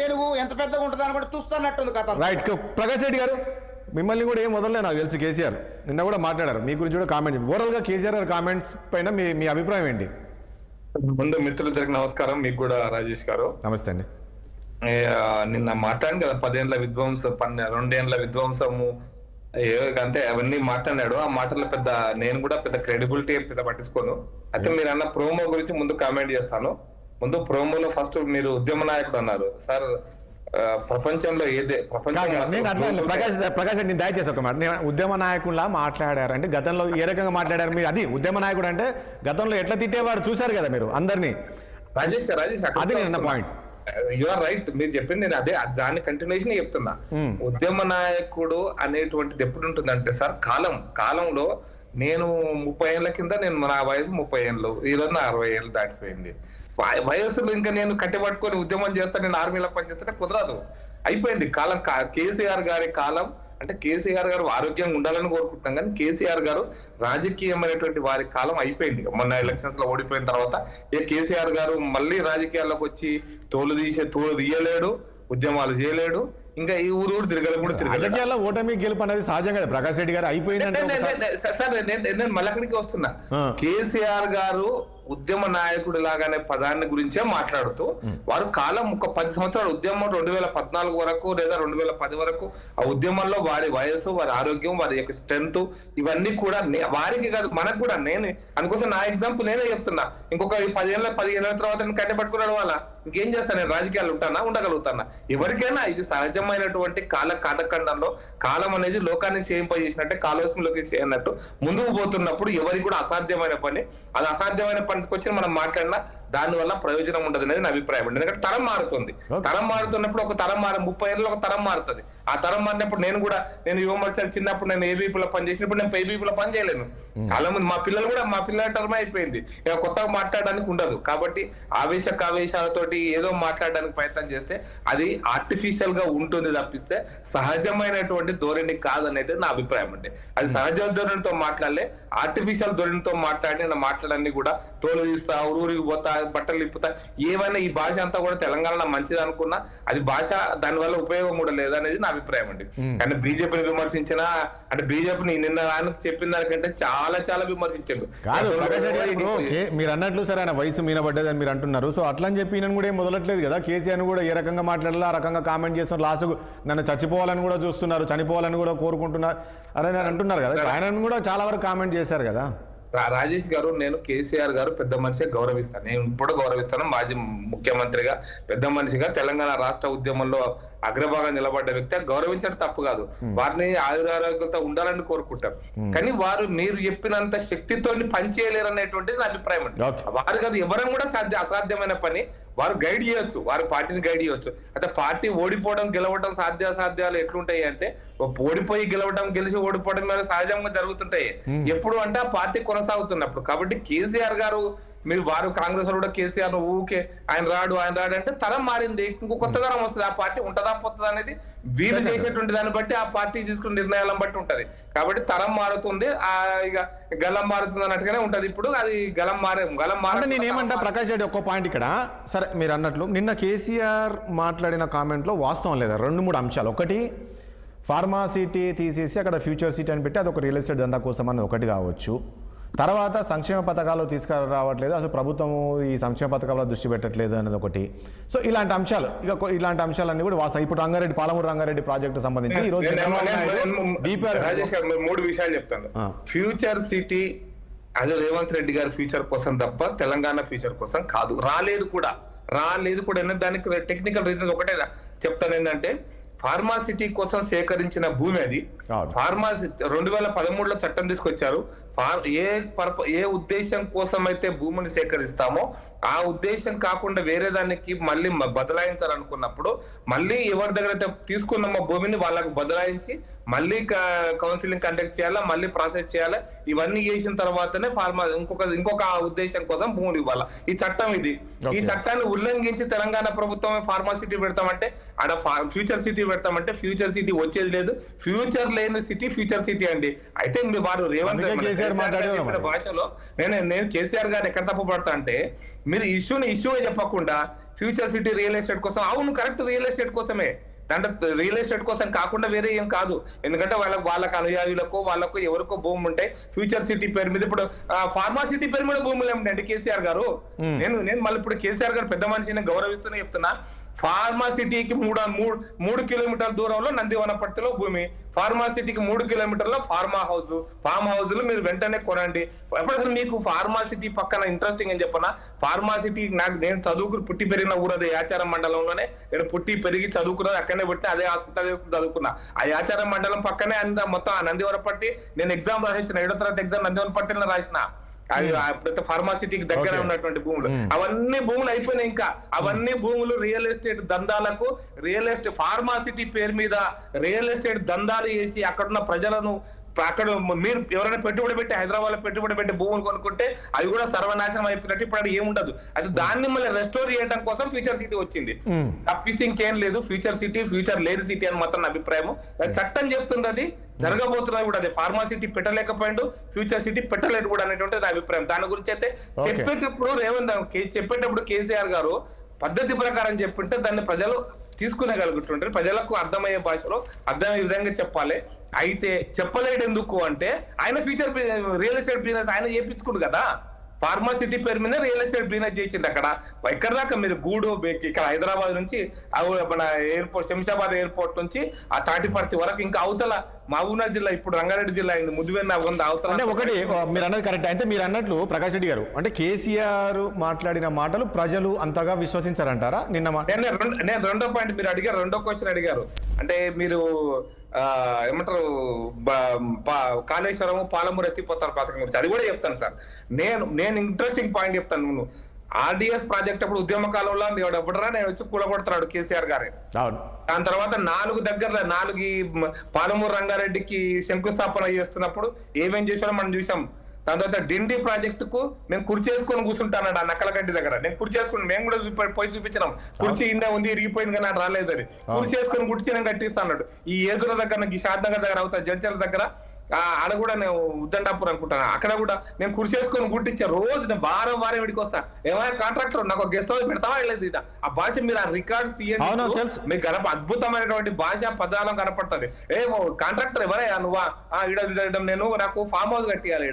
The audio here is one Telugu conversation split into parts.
ఏనుగు ఎంత పెద్దగా ఉంటుంది అని కూడా చూస్తున్నట్టుంది కథ. రైట్. ప్రకాష్ రెడ్డి గారు, మిమ్మల్ని కూడా ఏం వదలలే నాకు తెలిసి కేసీఆర్ నిన్న కూడా మాట్లాడారు, మీ గురించి కూడా కామెంట్. ఓవరాల్గా కేసీఆర్ గారి కామెంట్స్ పైన మీ అభిప్రాయం ఏంటి? ముందు మిత్రులందరికి నమస్కారం, మీకు కూడా రాజేష్ గారు నమస్తే అండి. నిన్న మాట్లాడాను కదా 10 ఏళ్ల విధ్వంసం 2 ఏళ్ల విధ్వంసము అంటే అవన్నీ మాట్లాడాడు. ఆ మాటల్లో నేను కూడా పెద్ద క్రెడిబిలిటీ పెద్ద పట్టించుకోను. అయితే మీరు అన్న ప్రోమో గురించి ముందు కామెంట్ చేస్తాను. ముందు ప్రోమోలో ఫస్ట్ మీరు ఉద్యమ నాయకుడు అన్నారు సార్. ప్రపంచంలో ప్రకాష్ రెడ్డి దయచేసి ఒక మాట, నేను ఉద్యమ నాయకుల్లా మాట్లాడారు అంటే గతంలో ఏ రకంగా మాట్లాడారు మీరు? అది ఉద్యమ నాయకుడు అంటే గతంలో ఎట్లా తిట్టేవాడు చూశారు కదా మీరు అందరినీ. రాజేష్ అది నేను పాయింట్. యు ఆర్ రైట్, మీరు చెప్పింది నేను అదే దాని కంటిన్యూషన్ చెప్తున్నా. ఉద్యమ నాయకుడు అనేటువంటిది ఎప్పుడు ఉంటుందంటే సార్, కాలంలో నేను 30 ఏళ్ల కింద నా వయసు 30 ఏళ్ళు, ఈరోజు నా 60 ఏళ్ళు దాటిపోయింది. వయస్సులో ఇంకా నేను కట్టెపట్టుకొని ఉద్యమం చేస్తా, నేను ఆర్మీలో పనిచేస్తే కుదరదు, అయిపోయింది కాలం. కేసీఆర్ గారి కాలం అంటే కేసీఆర్ గారు ఆరోగ్యంగా ఉండాలని కోరుకుంటున్నాం, కానీ కేసీఆర్ గారు రాజకీయమైనటువంటి వారి కాలం అయిపోయింది. మొన్న ఎలక్షన్స్ లో ఓడిపోయిన తర్వాత కేసీఆర్ గారు మళ్ళీ రాజకీయాల్లోకి వచ్చి తోలు తీయలేడు, ఉద్యమాలు చేయలేడు, ఇంకా ఈ ఊరు తిరగలు కూడా రాజకీయాల్లో ఓటమి గెలుపు అనేది సహజం కదా. ప్రకాష్ రెడ్డి గారు అయిపోయింది సార్. నేను మళ్ళీ అక్కడికి వస్తున్నా. కేసీఆర్ గారు ఉద్యమ నాయకుడు లాగానే పదాన్ని గురించే మాట్లాడుతూ వారు కాలం ఒక 10 సంవత్సరాలు ఉద్యమం 2014 వరకు లేదా 2010 వరకు ఆ ఉద్యమంలో వారి వయసు, వారి ఆరోగ్యం, వారి యొక్క స్ట్రెంత్ ఇవన్నీ కూడా వారికి కాదు మనకు కూడా. నేను అందుకోసం నా ఎగ్జాంపుల్ నేనే చెప్తున్నా. ఇంకొక 15 ఏళ్ళ తర్వాత నేను కట్టెపట్టుకున్నాడు వాళ్ళ ఇంకేం చేస్తాను, నేను రాజకీయాలు ఉంటానా, ఉండగలుగుతానా? ఎవరికైనా ఇది సహజమైనటువంటి కాలఖండంలో కాలం అనేది లోకాన్ని చేయింపజేసినట్టే కాలోస్మిలోకి చేయనట్టు ముందుకు పోతున్నప్పుడు ఎవరికి కూడా అసాధ్యమైన పని, అది అసాధ్యమైన పనికి వచ్చి మనం మాట్లాడినా దానివల్ల ప్రయోజనం ఉండదు అనేది నా అభిప్రాయం. ఎందుకంటే తరం మారుతుంది. తరం మారుతున్నప్పుడు ఒక తరం 30 ఏళ్ళలో ఒక తరం మారుతుంది. ఆ తరం మారినప్పుడు నేను యువమర్చాలి చిన్నప్పుడు నేను ఏబీపీలో పని చేసినప్పుడు నేను ఏబీపీలో పని చేయలేను. చాలా మంది మా పిల్లల టర్మ్ అయిపోయింది, కొత్తగా మాట్లాడడానికి ఉండదు. కాబట్టి ఆవేశాలతోటి ఏదో మాట్లాడడానికి ప్రయత్నం చేస్తే అది ఆర్టిఫిషియల్ గా ఉంటుంది తప్పిస్తే సహజమైనటువంటి ధోరణి కాదనేది నా అభిప్రాయం అండి. అది సహజ ధోరణితో మాట్లాడలే, ఆర్టిఫిషియల్ ధోరణితో మాట్లాడన్నీ కూడా తోలు తీస్తా, ఊరికి పోతా, బట్టలు ఇప్పుతా, ఏమైనా ఈ భాష అంతా కూడా తెలంగాణ మంచిది అనుకున్నా అది భాష దానివల్ల ఉపయోగం కూడా లేదనేది నా అభిప్రాయం అండి. కానీ బీజేపీని విమర్శించినా అంటే బీజేపీని నిన్న దానికి చెప్పిన దానికంటే చాలా విమర్శించండు. మీరు అన్నట్లు సరే ఆయన వయసు మీనబడ్డది అని మీరు అంటున్నారు. సో అట్లా అని చెప్పి నేను కూడా ఏం మొదలట్లేదు కదా. కేసీఆర్ కూడా ఏ రకంగా మాట్లాడాలో ఆ రకంగా కామెంట్ చేస్తున్నారు. లాస్ట్కు నన్ను చచ్చిపోవాలని కూడా చూస్తున్నారు, చనిపోవాలని కూడా కోరుకుంటున్నారు అని అంటున్నారు కదా. ఆయన కూడా చాలా వరకు కామెంట్ చేశారు కదా. రాజేష్ గారు, నేను కేసీఆర్ గారు పెద్ద మనిషిగా గౌరవిస్తాను, నేను ఇప్పుడు గౌరవిస్తాను. మాజీ ముఖ్యమంత్రిగా పెద్ద మనిషిగా తెలంగాణ రాష్ట్ర ఉద్యమంలో అగ్రభాగం నిలబడ్డ వ్యక్తి, గౌరవించడం తప్పు కాదు. వారిని ఆయురారోగ్యంతో ఉండాలని కోరుకుంటారు. కానీ వారు మీరు చెప్పినంత శక్తితో పనిచేయలేరు అనేటువంటిది నా అభిప్రాయం అండి. వారు కాదు ఎవరం కూడా అసాధ్యమైన పని వారు గైడ్ చేయొచ్చు, వారి పార్టీని గైడ్ చేయొచ్చు. అయితే పార్టీ ఓడిపోవడం గెలవడం సాధ్యాసాధ్యాలు ఎట్లుంటాయి అంటే ఓడిపోయి గెలవడం, గెలిచి ఓడిపోవడం మీద సహజంగా జరుగుతుంటాయి. ఎప్పుడు అంటే ఆ పార్టీ కొనసాగుతున్నప్పుడు. కాబట్టి కేసీఆర్ గారు వారు కాంగ్రెస్ కూడా కేసీఆర్ ఊకే ఆయన రాడు అంటే తరం మారింది, ఇంకో కొత్త తరం వస్తుంది. ఆ పార్టీ ఉంటుందా పోతుందా అనేది వీరు చేసేటువంటి దాన్ని బట్టి, ఆ పార్టీ తీసుకున్న నిర్ణయాలను బట్టి ఉంటది. కాబట్టి తరం మారుతుంది, ఇక గలం మారుతుంది అన్నట్టుగానే ఉంటది. ఇప్పుడు అది గలం మారే నేనేమంటా ప్రకాష్ రెడ్డి ఒక్క పాయింట్ ఇక్కడ. సరే మీరు అన్నట్లు నిన్న కేసీఆర్ మాట్లాడిన కామెంట్లో వాస్తవం లేదా 2-3 అంశాలు. ఒకటి, ఫార్మా సిటీ తీసేసి అక్కడ ఫ్యూచర్ సిటీ అని పెట్టి అదొక రియల్ ఎస్టేట్ దందా కోసం అని ఒకటి కావచ్చు. తర్వాత సంక్షేమ పథకాలు తీసుకురావట్లేదు, అసలు ప్రభుత్వము ఈ సంక్షేమ పథకాల్లో దృష్టి పెట్టట్లేదు అనేది ఒకటి. సో ఇలాంటి అంశాలు, ఇలాంటి అంశాలన్నీ కూడా ఇప్పుడు పాలమూరు రంగారెడ్డి ప్రాజెక్టు సంబంధించి ఈ రోజు 3 విషయాలు చెప్తాను. ఫ్యూచర్ సిటీ అది రేవంత్ రెడ్డి గారి ఫ్యూచర్ కోసం తప్ప తెలంగాణ ఫ్యూచర్ కోసం కాదు. రాలేదు కూడా దానికి టెక్నికల్ రీజన్స్ ఒకటే చెప్తాను. ఏంటంటే ఫార్మాసిటీ కోసం సేకరించిన భూమి అది. 2013లో చట్టం తీసుకొచ్చారు. ఏ ఉద్దేశం కోసం అయితే భూమిని సేకరిస్తామో ఆ ఉద్దేశం కాకుండా వేరే దానికి మళ్ళీ బదలాయించాలనుకున్నప్పుడు మళ్ళీ ఎవరి దగ్గర తీసుకున్న భూమిని వాళ్ళకు బదలాయించి మళ్ళీ కౌన్సిలింగ్ కండక్ట్ చేయాలా, మళ్ళీ ప్రాసెస్ చేయాలా. ఇవన్నీ చేసిన తర్వాతనే ఇంకొక ఉద్దేశం కోసం భూములు ఇవ్వాలా. ఈ చట్టం ఇది. ఈ చట్టాన్ని ఉల్లంఘించి తెలంగాణ ప్రభుత్వం ఫార్మాసిటీ పెడతామంటే ఆడ ఫ్యూచర్ సిటీ పెడతామంటే ఫ్యూచర్ సిటీ వచ్చేది లేదు. ఫ్యూచర్ లేని సిటీ ఫ్యూచర్ సిటీ అండి. అయితే వారు రేవంత్ చెప్పిన భాషలో నేను కేసీఆర్ గారు ఎక్కడ తప్పు పడతా అంటే, మీరు ఇష్యూ చెప్పకుండా ఫ్యూచర్ సిటీ రియల్ ఎస్టేట్ కోసం, అవును కరెక్ట్, రియల్ ఎస్టేట్ కోసమే, అంటే రియల్ ఎస్టేట్ కోసం కాకుండా వేరే ఏం కాదు. ఎందుకంటే వాళ్ళకి అనుయాయులకు వాళ్ళకు ఎవరికో భూమి ఉంటే ఫ్యూచర్ సిటీ పేరు మీద, ఇప్పుడు ఫార్మా సిటీ పేరు మీద భూములు ఏమిటండి కేసీఆర్ గారు. నేను మళ్ళీ ఇప్పుడు కేసీఆర్ గారు పెద్ద మనిషిని గౌరవిస్తూనే చెప్తున్నా, ఫార్మా సిటీకి 3 కిలోమీటర్ల దూరంలో నందివనపర్తిలో భూమి, ఫార్మా సిటీకి 3 కిలోమీటర్ల ఫార్మ్ హౌస్ మీరు వెంటనే కొనండి. ఎప్పుడు అసలు మీకు ఫార్మా సిటీ పక్కన ఇంట్రెస్టింగ్ అని చెప్పనా, ఫార్మా సిటీ నేను పుట్టి పెరిగిన ఊరు అదే యాచారం మండలంలోనే, నేను పుట్టి పెరిగి చదువుకున్నది అక్కడనే పుట్టి అదే హాస్పిటల్ చదువుకున్నా. ఆ యాచారం మండలం పక్కనే మొత్తం ఆ నందివనపర్తి, నేను ఎగ్జామ్ రాసిన 7వ తరగతి ఎగ్జామ్ నందివనపర్తిలో రాసిన. ఫార్మాసిటీకి దగ్గర ఉన్నటువంటి భూములు, అవన్నీ భూములు అయిపోయినాయి. ఇంకా అవన్నీ భూములు రియల్ ఎస్టేట్ దందాలకు, ఫార్మాసిటీ పేరు మీద రియల్ ఎస్టేట్ దందాలు చేసి అక్కడున్న ప్రజలను, అక్కడ మీరు ఎవరైనా పెట్టుబడి పెట్టి హైదరాబాద్ లో పెట్టుబడి పెట్టి భూములు కొనుక్కుంటే అవి కూడా సర్వనాశనం అయిపోయినట్టు ఇప్పుడు అది ఏముండదు. అది దాన్ని మళ్ళీ రెస్టోర్ చేయడం కోసం ఫ్యూచర్ సిటీ వచ్చింది. తప్పిస్తే ఇంకేం లేదు. ఫ్యూచర్ సిటీ ఫ్యూచర్ లేని సిటీ అని మాత్రం నా అభిప్రాయం. చట్టం చెప్తుంది, అది జరగబోతున్నది కూడా. అది ఫార్మాసిటీ పెట్టలేకపోయిండు, ఫ్యూచర్ సిటీ పెట్టలేదు కూడా అనేటువంటి నా అభిప్రాయం. దాని గురించి అయితే చెప్పేటప్పుడు కేసీఆర్ గారు పద్ధతి ప్రకారం చెప్పుంటే దాన్ని ప్రజలు తీసుకునేగలుగుతుంటారు. ప్రజలకు అర్థమయ్యే భాషలో అర్థమయ్యే విధంగా చెప్పాలి. అయితే చెప్పలేడు ఎందుకు అంటే, ఆయన ఫ్యూచర్ రియల్ ఎస్టేట్ బిజినెస్ ఆయన చేయించుకుంటు కదా. ఫార్మాసిటీ పేరు మీద రియల్ ఎస్టేట్ బిజినెస్ చేసిండు. అక్కడ ఎక్కడ దాకా మీరు గూడు ఇక్కడ హైదరాబాద్ నుంచి మన ఎయిర్పోర్ట్, శంషాబాద్ ఎయిర్పోర్ట్ నుంచి ఆ తాటిపర్తి వరకు, ఇంకా అవతల మహబూబ్నగర్ జిల్లా, ఇప్పుడు రంగారెడ్డి జిల్లా అయింది, ముద్దువెన్న ఉంది అవతల. అంటే ఒకటి మీరు అన్నది కరెక్ట్. అయితే మీరు అన్నట్లు ప్రకాష్ రెడ్డి గారు, అంటే కేసీఆర్ మాట్లాడిన మాటలు ప్రజలు అంతగా విశ్వసించారంటారా? నేను రెండో పాయింట్ మీరు అడిగారు, రెండో క్వశ్చన్ అడిగారు. అంటే మీరు ఏమంటారు కాళేశ్వరం పాలమూరు ఎత్తిపోతారు పథకం గురించి, అది కూడా చెప్తాను సార్. నేను ఇంట్రెస్టింగ్ పాయింట్ చెప్తాను. నువ్వు ఆర్డిఎస్ ప్రాజెక్ట్ అప్పుడు ఉద్యమ కాలంలో ఎవడరా నేను వచ్చి కూలగొడతాడు కేసీఆర్ గారే. దాని తర్వాత 4 పాలమూరు రంగారెడ్డికి శంకుస్థాపన చేస్తున్నప్పుడు ఏమేం చేశారో మనం చూసాం. దాని తర్వాత డిండి ప్రాజెక్టుకు మేము కుర్చీ చేసుకొని కూర్చుంటానండి ఆ నక్కలగడ్డి దగ్గర. నేను కుర్చీ చేసుకుని మేము కూడా పోయి చూపించినాం, కుర్చీ ఇండే ఉంది ఇరిగిపోయింది కానీ రాలేదని. కుర్చీ చేసుకొని కుర్చీ నేను కట్టిస్తాడు. ఈ ఏదుల దగ్గర, ఈ షాద్ నగర్ దగ్గర అవుతా జడ్చల దగ్గర, ఆడ కూడా నేను ఉద్దండాపూర్ అనుకుంటాను, అక్కడ కూడా నేను కుర్చీ చేసుకొని గుట్టించా. రోజు నేను వారం వీడికి వస్తా, ఏమైనా కాంట్రాక్టర్ నాకు గెస్ట్ హౌస్ పెడతావా లేదు. ఆ భాష మీరు ఆ రికార్డ్స్ తీయండి, మీకు అద్భుతమైనటువంటి భాష పదాలం కనపడుతుంది. కాంట్రాక్టర్ ఎవరయ్యా నువ్వా? నేను నాకు ఫామ్ హౌస్ కట్టియాలి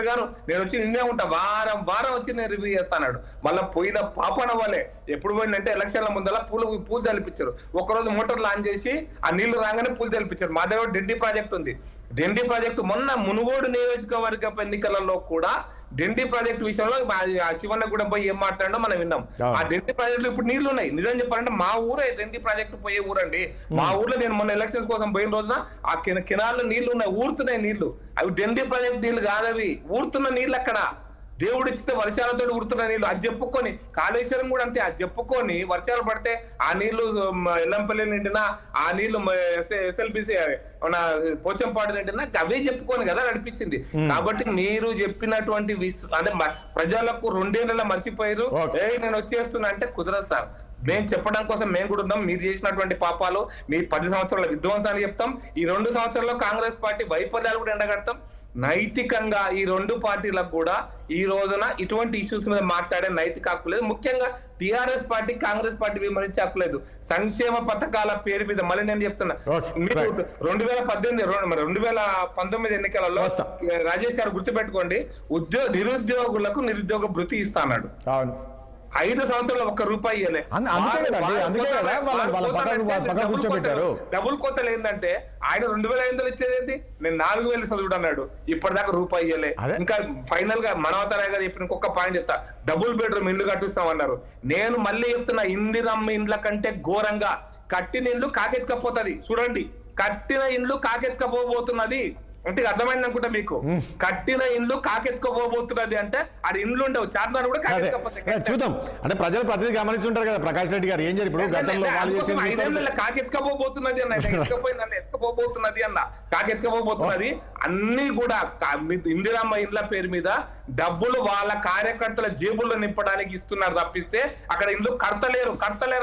గారు, నేను వచ్చి నిన్నే ఉంటా, వారం వచ్చి నేను రివ్యూ చేస్తాను. మళ్ళీ పోయిన పాపన వాళ్ళే ఎప్పుడు పోయిందంటే ఎలక్షన్ల ముందర పూలు చల్లిపించారు. ఒకరోజు మోటార్ లాంచ్ చేసి ఆ నీళ్లు రాగానే పూలు చల్లిపించారు. మా దగ్గర డిండి ప్రాజెక్ట్ ఉంది. డిండి ప్రాజెక్టు మొన్న మునుగోడు నియోజకవర్గ ఎన్నికలలో కూడా డిండి ప్రాజెక్టు విషయంలో శివన్న కూడా పోయి ఏం మాట్లాడో మనం విన్నాం. ఆ డిండి ప్రాజెక్టులో ఇప్పుడు నీళ్లు ఉన్నాయి. నిజం చెప్పాలంటే మా ఊరే డిండి ప్రాజెక్టు పోయే ఊరండి. మా ఊర్లో నేను మొన్న ఎలక్షన్స్ కోసం పోయిన రోజున ఆ కినాల్లో నీళ్లు ఉన్నాయి, ఊరుతున్నాయి నీళ్లు. అవి డిండి ప్రాజెక్ట్ నీళ్లు కాదవి, ఊరుతున్న నీళ్ళు అక్కడ. దేవుడు ఇచ్చితే వర్షాలతో ఉడుతున్న నీళ్లు. అది చెప్పుకొని కాళేశ్వరం కూడా అంతే, అది చెప్పుకొని వర్షాలు పడితే ఆ నీళ్లు ఎల్లంపల్లి నిండినా, ఆ నీళ్లు ఎస్ఎల్బిసి మన పోచంపాడు నిండినా, అవే చెప్పుకొని కదా నడిపించింది. కాబట్టి మీరు చెప్పినటువంటి అంటే ప్రజలకు 2 ఏళ్ళ మర్చిపోయారు, నేను వచ్చేస్తున్నా అంటే కుదరదు సార్. మేము చెప్పడం కోసం మేము కూడా ఉన్నాం. మీరు చేసినటువంటి పాపాలు, మీ 10 సంవత్సరాల విధ్వంసాన్ని చెప్తాం. ఈ 2 సంవత్సరాల్లో కాంగ్రెస్ పార్టీ వైఫల్యాలు కూడా ఎండగడతాం. నైతికంగా ఈ 2 పార్టీలకు కూడా ఈ రోజున ఇటువంటి ఇష్యూస్ మీద మాట్లాడే నైతిక హక్కు లేదు. ముఖ్యంగా టిఆర్ఎస్ పార్టీ కాంగ్రెస్ పార్టీ విమర్శించే హక్కు లేదు. సంక్షేమ పథకాల పేరు మీద మళ్ళీ నేను చెప్తున్నా, మీరు 2019 ఎన్నికలలో రాజేష్ గారు గుర్తుపెట్టుకోండి, నిరుద్యోగులకు నిరుద్యోగ భృతి ఇస్తాడు. 5 సంవత్సరాలు 1 రూపాయి ఇవ్వలే. డబుల్ కోతలు ఏంటంటే ఆయన 2,500 ఇచ్చేది, నేను 4,000 చదువుడు అన్నాడు. ఇప్పటిదాకా రూపాయి ఇవ్వలే. ఇంకా ఫైనల్ గా మనవతరాయ్ గారు చెప్పిన ఇంకొక పాయింట్ చెప్తా, డబుల్ బెడ్రూమ్ ఇల్లు కట్టిస్తామన్నారు. నేను మళ్ళీ చెప్తున్నా, ఇందిరమ్మ ఇండ్ల కంటే ఘోరంగా కట్టిన ఇల్లు కాకెత్తుకపోతుంది. చూడండి, కట్టిన ఇల్లు కాకెత్తుకపోబోతున్నది. అంటే అర్థమైంది అనుకుంటా మీకు. కట్టిన ఇండ్లు కాకెత్తుకోబోతున్నది అంటే అది ఇండ్లు ఉండవు, చార్మినార్ కూడా కాకెత్తుకోపోతే చూద్దాం. అంటే ప్రజలు ప్రతిదీ గమనిస్తుంటారు కదా ప్రకాష్ రెడ్డి గారు ఏం జరిగి ఇప్పుడు గతంలో కాకెత్తుకోబోతున్నది అన్న, ఎత్తుకోబోతున్నది అన్న, కాకెత్తుకోబోతున్నది అన్ని కూడా ఇందిరమ్మ ఇండ్ల పేరు మీద డబ్బులు వాళ్ళ కార్యకర్తల జేబుల్లో నింపడానికి ఇస్తున్నారు తప్పిస్తే అక్కడ ఇండ్లు కడతలేరు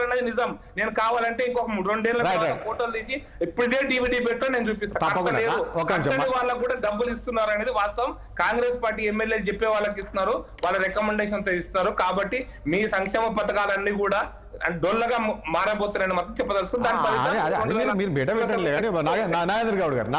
అనేది నిజం. నేను కావాలంటే ఇంకొక 2 ఏళ్ళ ఫోటోలు తీసి ఇప్పుడే DVD పెట్టో నేను చూపిస్తాను. వాళ్ళకు కూడా డబ్బులు ఇస్తున్నారు అనేది వాస్తవం. కాంగ్రెస్ పార్టీ ఎమ్మెల్యేలు చెప్పే వాళ్ళకి ఇస్తున్నారు, వాళ్ళ రికమెండేషన్ తో ఇస్తున్నారు. కాబట్టి మీ సంక్షేమ పథకాలన్నీ కూడా డొల్లగా మారబోతున్నాయని మాత్రం చెప్పదలుచుకుంది. మీరు బెటర్ పెట్టండి. నాగేంద్ర గౌడ్ గారు